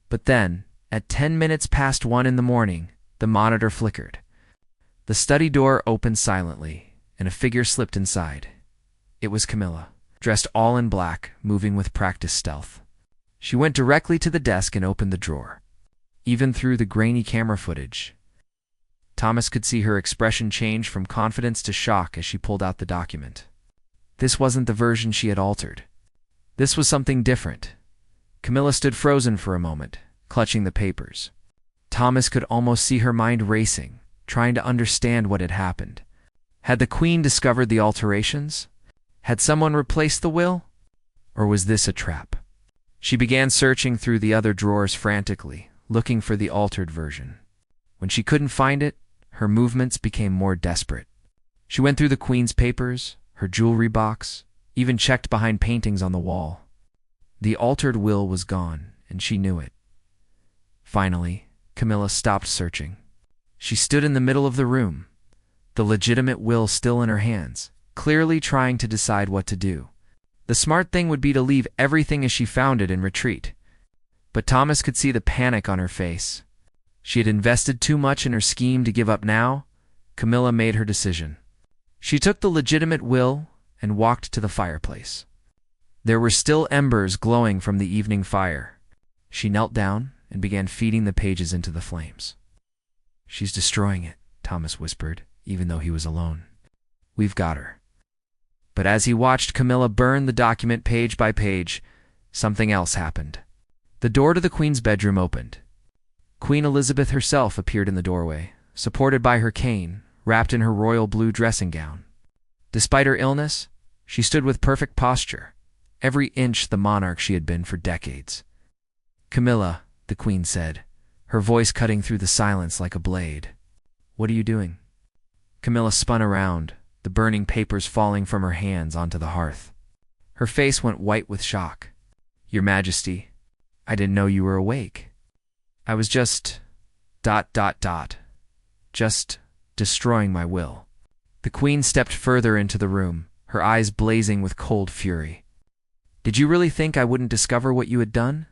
But then, at 10 minutes past 1 in the morning, the monitor flickered. The study door opened silently, and a figure slipped inside. It was Camilla, dressed all in black, moving with practiced stealth. She went directly to the desk and opened the drawer. Even through the grainy camera footage, Thomas could see her expression change from confidence to shock as she pulled out the document. This wasn't the version she had altered. This was something different. Camilla stood frozen for a moment, clutching the papers. Thomas could almost see her mind racing, trying to understand what had happened. Had the Queen discovered the alterations? Had someone replaced the will? Or was this a trap? She began searching through the other drawers frantically, looking for the altered version. When she couldn't find it, her movements became more desperate. She went through the Queen's papers, her jewelry box, even checked behind paintings on the wall. The altered will was gone, and she knew it. Finally, Camilla stopped searching. She stood in the middle of the room, the legitimate will still in her hands, clearly trying to decide what to do. The smart thing would be to leave everything as she found it and retreat. But Thomas could see the panic on her face. She had invested too much in her scheme to give up now. Camilla made her decision. She took the legitimate will and walked to the fireplace. There were still embers glowing from the evening fire. She knelt down and began feeding the pages into the flames. "She's destroying it," Thomas whispered, even though he was alone. "We've got her." But as he watched Camilla burn the document page by page, something else happened. The door to the Queen's bedroom opened. Queen Elizabeth herself appeared in the doorway, supported by her cane, wrapped in her royal blue dressing gown. Despite her illness, she stood with perfect posture, every inch the monarch she had been for decades. "Camilla," the Queen said, her voice cutting through the silence like a blade. "What are you doing?" Camilla spun around, the burning papers falling from her hands onto the hearth. Her face went white with shock. "Your Majesty, I didn't know you were awake. I was just... just destroying my will." The Queen stepped further into the room, her eyes blazing with cold fury. "Did you really think I wouldn't discover what you had done?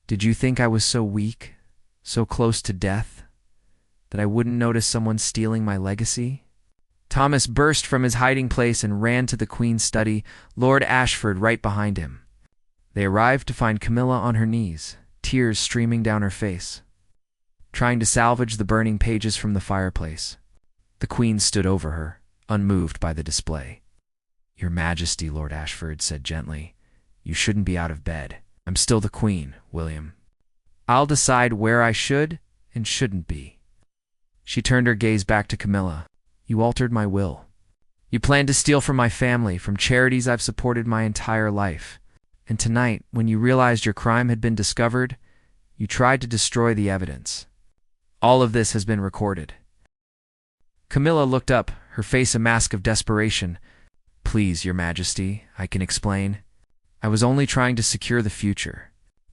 Did you think I was so weak, so close to death, that I wouldn't notice someone stealing my legacy?" Thomas burst from his hiding place and ran to the Queen's study, Lord Ashford right behind him. They arrived to find Camilla on her knees, tears streaming down her face, trying to salvage the burning pages from the fireplace. The Queen stood over her, unmoved by the display. "Your Majesty," Lord Ashford said gently, "you shouldn't be out of bed. I'm still the Queen, William. I'll decide where I should and shouldn't be." She turned her gaze back to Camilla. "You altered my will. You planned to steal from my family, from charities I've supported my entire life. And tonight, when you realized your crime had been discovered, you tried to destroy the evidence. All of this has been recorded." Camilla looked up, her face a mask of desperation. "Please, Your Majesty, I can explain. I was only trying to secure the future.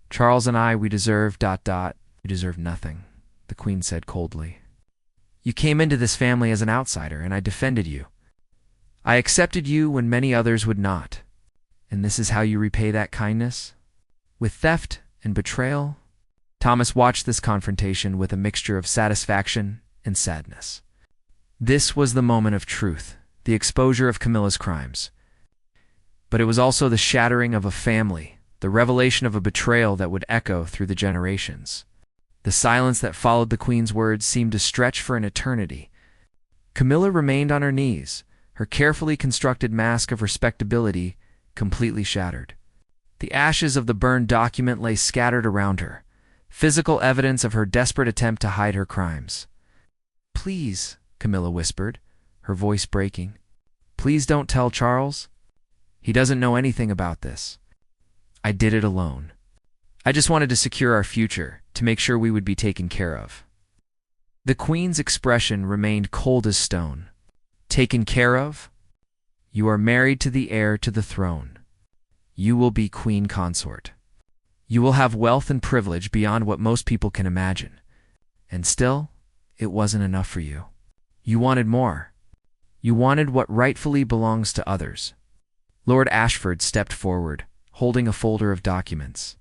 Charles and I, we deserve... You deserve nothing," the Queen said coldly. "You came into this family as an outsider, and I defended you. I accepted you when many others would not. And this is how you repay that kindness? With theft and betrayal?" Thomas watched this confrontation with a mixture of satisfaction and sadness. This was the moment of truth, the exposure of Camilla's crimes. But it was also the shattering of a family, the revelation of a betrayal that would echo through the generations. The silence that followed the Queen's words seemed to stretch for an eternity. Camilla remained on her knees, her carefully constructed mask of respectability completely shattered. The ashes of the burned document lay scattered around her, physical evidence of her desperate attempt to hide her crimes. "Please," Camilla whispered, her voice breaking. "Please don't tell Charles. He doesn't know anything about this. I did it alone. I just wanted to secure our future, to make sure we would be taken care of." The Queen's expression remained cold as stone. "Taken care of? You are married to the heir to the throne. You will be Queen Consort. You will have wealth and privilege beyond what most people can imagine. And still, it wasn't enough for you. You wanted more. You wanted what rightfully belongs to others." Lord Ashford stepped forward, holding a folder of documents.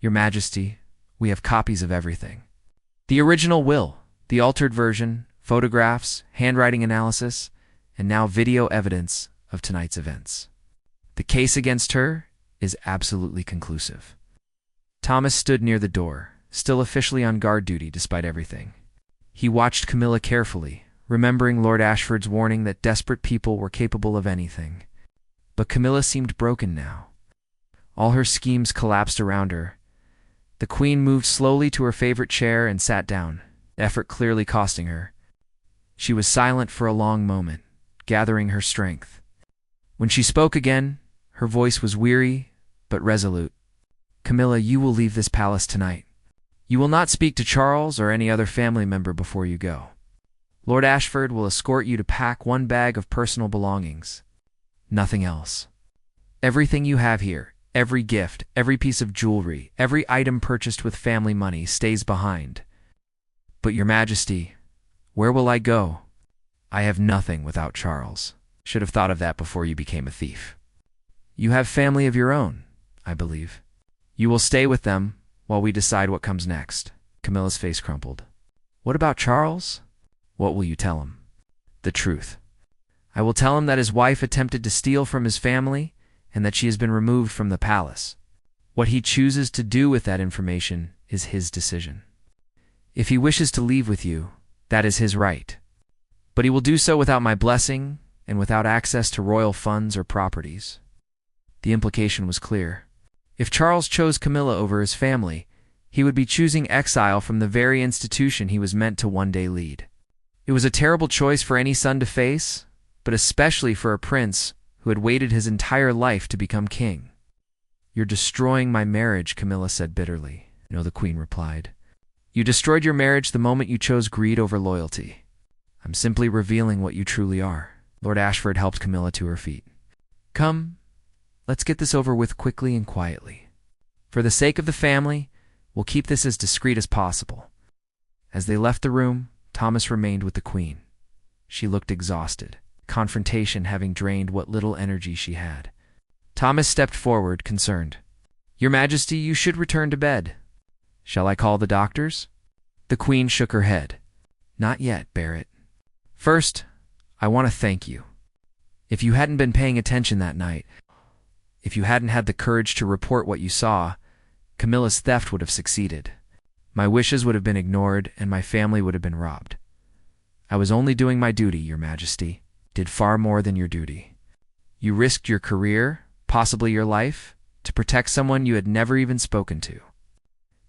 "Your Majesty, we have copies of everything. The original will, the altered version, photographs, handwriting analysis, and now video evidence of tonight's events. The case against her is absolutely conclusive." Thomas stood near the door, still officially on guard duty despite everything. He watched Camilla carefully, remembering Lord Ashford's warning that desperate people were capable of anything. But Camilla seemed broken now. All her schemes collapsed around her. The Queen moved slowly to her favorite chair and sat down, effort clearly costing her. She was silent for a long moment, gathering her strength. When she spoke again, her voice was weary but resolute. "Camilla, you will leave this palace tonight. You will not speak to Charles or any other family member before you go. Lord Ashford will escort you to pack one bag of personal belongings. Nothing else. Everything you have here, every gift, every piece of jewelry, every item purchased with family money stays behind. But Your Majesty, where will I go? I have nothing without Charles. Should have thought of that before you became a thief. You have family of your own, I believe. You will stay with them while we decide what comes next. Camilla's face crumpled. What about Charles? What will you tell him? The truth. I will tell him that his wife attempted to steal from his family and that she has been removed from the palace. What he chooses to do with that information is his decision. If he wishes to leave with you, that is his right. But he will do so without my blessing and without access to royal funds or properties. The implication was clear. If Charles chose Camilla over his family, he would be choosing exile from the very institution he was meant to one day lead. It was a terrible choice for any son to face, but especially for a prince who had waited his entire life to become king. You're destroying my marriage, Camilla said bitterly. No, the Queen replied. You destroyed your marriage the moment you chose greed over loyalty. I'm simply revealing what you truly are. Lord Ashford helped Camilla to her feet. Come, let's get this over with quickly and quietly. For the sake of the family, we'll keep this as discreet as possible. As they left the room, Thomas remained with the Queen. She looked exhausted, confrontation having drained what little energy she had. Thomas stepped forward, concerned. Your Majesty, you should return to bed. Shall I call the doctors? The Queen shook her head. Not yet, Barrett. First, I want to thank you. If you hadn't been paying attention that night, if you hadn't had the courage to report what you saw, Camilla's theft would have succeeded. My wishes would have been ignored, and my family would have been robbed. I was only doing my duty, Your Majesty. Did far more than your duty. You risked your career, possibly your life, to protect someone you had never even spoken to.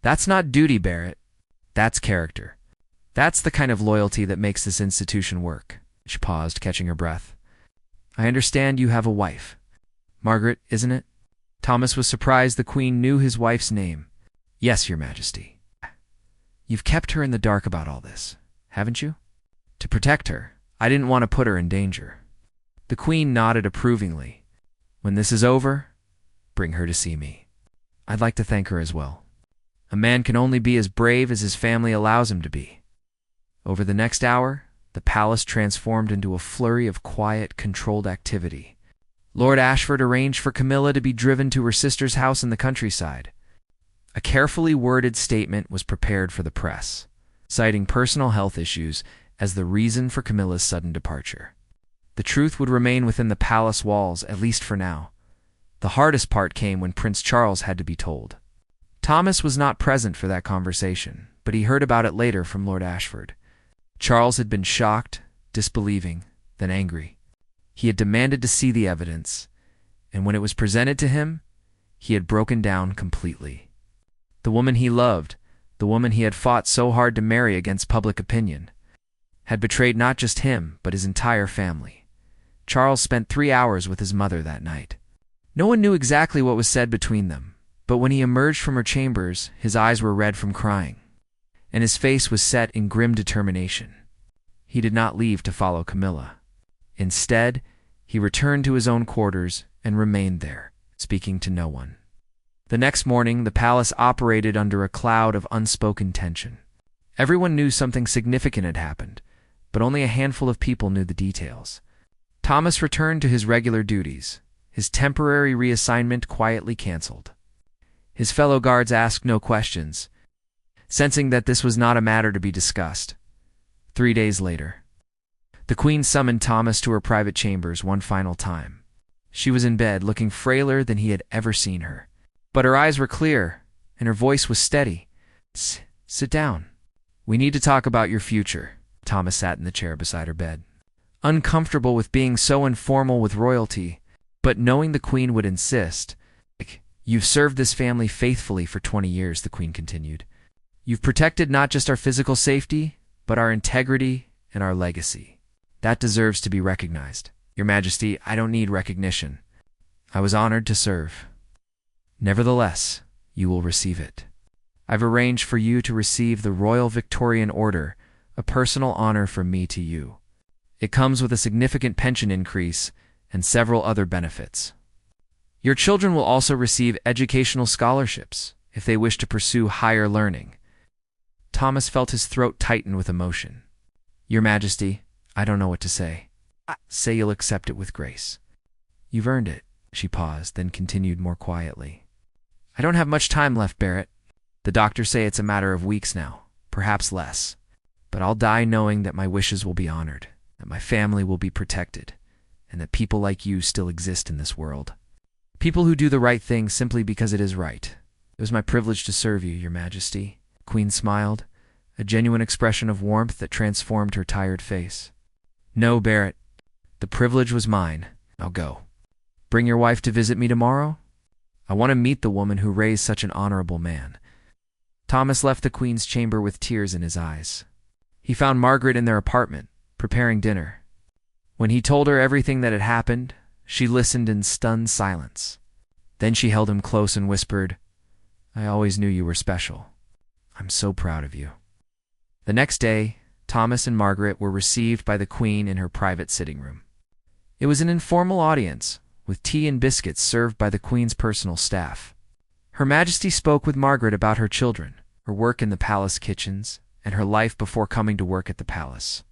That's not duty, Barrett. That's character. That's the kind of loyalty that makes this institution work. She paused, catching her breath. I understand you have a wife. Margaret, isn't it? Thomas was surprised the Queen knew his wife's name. Yes, Your Majesty. You've kept her in the dark about all this, haven't you? To protect her. I didn't want to put her in danger. The Queen nodded approvingly. When this is over, bring her to see me. I'd like to thank her as well. A man can only be as brave as his family allows him to be. Over the next hour, the palace transformed into a flurry of quiet, controlled activity. Lord Ashford arranged for Camilla to be driven to her sister's house in the countryside. A carefully worded statement was prepared for the press, citing personal health issues as the reason for Camilla's sudden departure. The truth would remain within the palace walls, at least for now. The hardest part came when Prince Charles had to be told. Thomas was not present for that conversation, but he heard about it later from Lord Ashford. Charles had been shocked, disbelieving, then angry. He had demanded to see the evidence, and when it was presented to him, he had broken down completely. The woman he loved, the woman he had fought so hard to marry against public opinion, had betrayed not just him, but his entire family. Charles spent 3 hours with his mother that night. No one knew exactly what was said between them, but when he emerged from her chambers, his eyes were red from crying, and his face was set in grim determination. He did not leave to follow Camilla. Instead, he returned to his own quarters and remained there, speaking to no one. The next morning, the palace operated under a cloud of unspoken tension. Everyone knew something significant had happened, but only a handful of people knew the details. Thomas returned to his regular duties, his temporary reassignment quietly cancelled. His fellow guards asked no questions, sensing that this was not a matter to be discussed. 3 days later, the Queen summoned Thomas to her private chambers one final time. She was in bed, looking frailer than he had ever seen her. But her eyes were clear, and her voice was steady. Sit down. We need to talk about your future. Thomas sat in the chair beside her bed, uncomfortable with being so informal with royalty, but knowing the Queen would insist. You've served this family faithfully for 20 years, the Queen continued. You've protected not just our physical safety, but our integrity and our legacy. That deserves to be recognized. Your Majesty, I don't need recognition. I was honored to serve. Nevertheless, you will receive it. I've arranged for you to receive the Royal Victorian Order a personal honor from me to you. It comes with a significant pension increase and several other benefits. Your children will also receive educational scholarships if they wish to pursue higher learning. Thomas felt his throat tighten with emotion. Your Majesty, I don't know what to say. Say you'll accept it with grace. You've earned it. She paused, then continued more quietly. I don't have much time left, Barrett. The doctors say it's a matter of weeks now, perhaps less. But I'll die knowing that my wishes will be honored, that my family will be protected, and that people like you still exist in this world. People who do the right thing simply because it is right. It was my privilege to serve you, Your Majesty. The Queen smiled, a genuine expression of warmth that transformed her tired face. No, Barrett. The privilege was mine. Now go. Bring your wife to visit me tomorrow? I want to meet the woman who raised such an honorable man. Thomas left the Queen's chamber with tears in his eyes. He found Margaret in their apartment, preparing dinner. When he told her everything that had happened, she listened in stunned silence. Then she held him close and whispered, I always knew you were special. I'm so proud of you. The next day, Thomas and Margaret were received by the Queen in her private sitting room. It was an informal audience, with tea and biscuits served by the Queen's personal staff. Her Majesty spoke with Margaret about her children, her work in the palace kitchens, and her life before coming to work at the palace.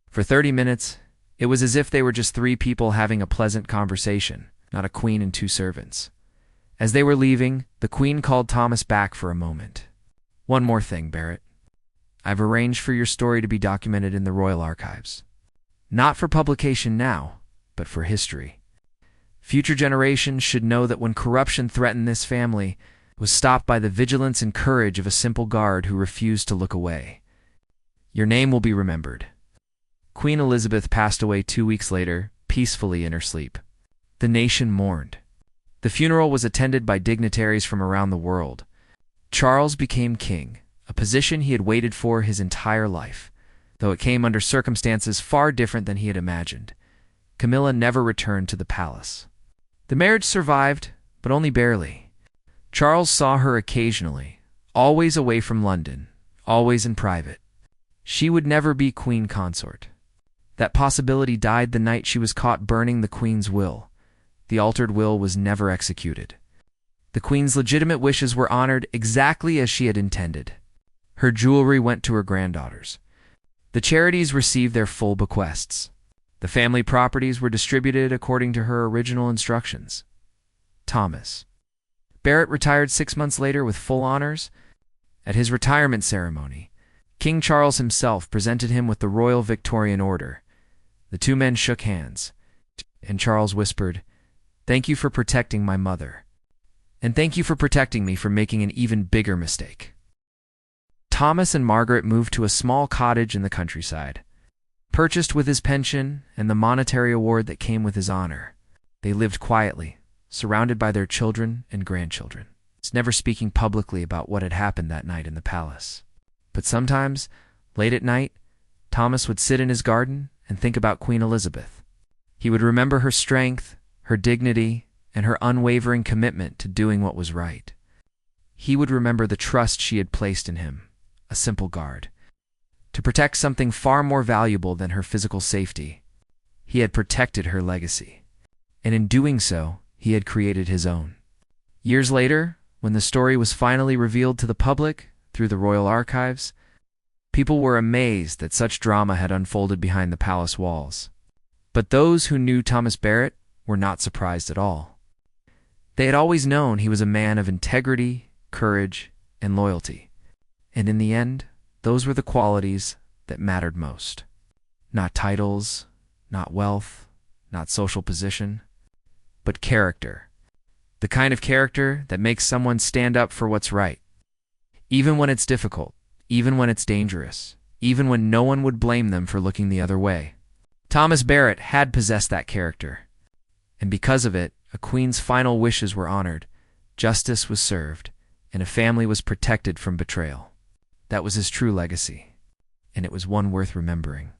For 30 minutes, it was as if they were just three people having a pleasant conversation, not a queen and two servants. As they were leaving, the Queen called Thomas back for a moment. One more thing, Barrett. I've arranged for your story to be documented in the Royal Archives. Not for publication now, but for history. Future generations should know that when corruption threatened this family, it was stopped by the vigilance and courage of a simple guard who refused to look away. Your name will be remembered. Queen Elizabeth passed away 2 weeks later, peacefully in her sleep. The nation mourned. The funeral was attended by dignitaries from around the world. Charles became king, a position he had waited for his entire life, though it came under circumstances far different than he had imagined. Camilla never returned to the palace. The marriage survived, but only barely. Charles saw her occasionally, always away from London, always in private. She would never be queen consort. That possibility died the night she was caught burning the Queen's will. The altered will was never executed. The Queen's legitimate wishes were honored exactly as she had intended. Her jewelry went to her granddaughters. The charities received their full bequests. The family properties were distributed according to her original instructions. Thomas. Barrett retired 6 months later with full honors. At his retirement ceremony, King Charles himself presented him with the Royal Victorian Order. The two men shook hands, and Charles whispered, "Thank you for protecting my mother. And thank you for protecting me from making an even bigger mistake." Thomas and Margaret moved to a small cottage in the countryside. Purchased with his pension and the monetary award that came with his honor, they lived quietly, surrounded by their children and grandchildren, never speaking publicly about what had happened that night in the palace. But sometimes, late at night, Thomas would sit in his garden and think about Queen Elizabeth. He would remember her strength, her dignity, and her unwavering commitment to doing what was right. He would remember the trust she had placed in him, a simple guard, to protect something far more valuable than her physical safety. He had protected her legacy, and in doing so, he had created his own. Years later, when the story was finally revealed to the public through the Royal Archives, people were amazed that such drama had unfolded behind the palace walls. But those who knew Thomas Barrett were not surprised at all. They had always known he was a man of integrity, courage, and loyalty. And in the end, those were the qualities that mattered most. Not titles, not wealth, not social position, but character. The kind of character that makes someone stand up for what's right. Even when it's difficult, even when it's dangerous, even when no one would blame them for looking the other way. Thomas Barrett had possessed that character. And because of it, a queen's final wishes were honored, justice was served, and a family was protected from betrayal. That was his true legacy, and it was one worth remembering.